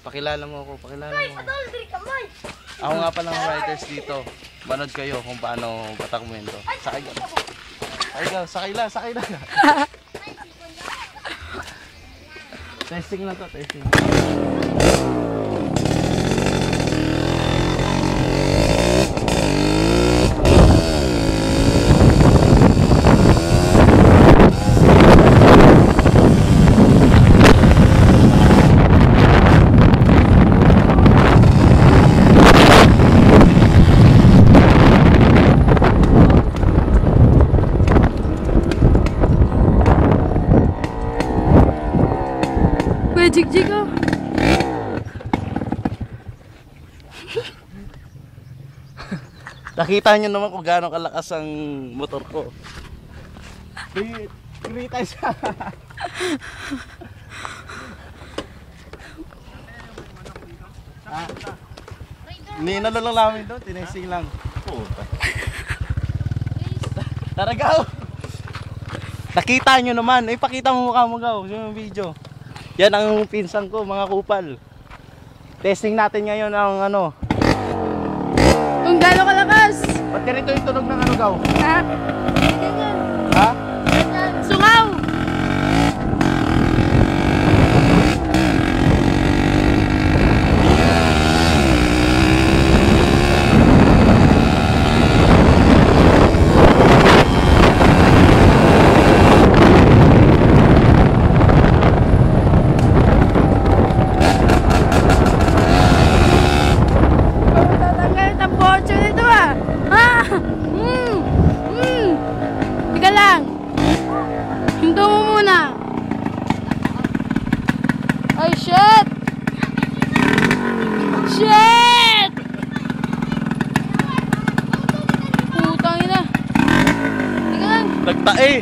Pakilala mo ako, pakilala mo. Ako nga palang riders dito. Manood kayo kung paano patakbuhin to. Sakay ka. Sakay lang. Testing lang to, testing. Jig oh. Nakita nyo naman kung gaano kalakas ang motor ko. 3 times. Ninalo lang namin doon, tinesting lang. Puta. Tara gaw. Nakita nyo naman, ipakita mo mukha mo gaw, yung video. Yan ang pinsan ko, mga kupal. Testing natin ngayon ang ano. Kung gaano kalakas. Ba't ganito yung tunog ng ano gaw? Ha? Ha? Sungaw! Teka lang. Hinto mo muna. Ay, shit! Shit! Putang ina. Teka lang. Nagtae!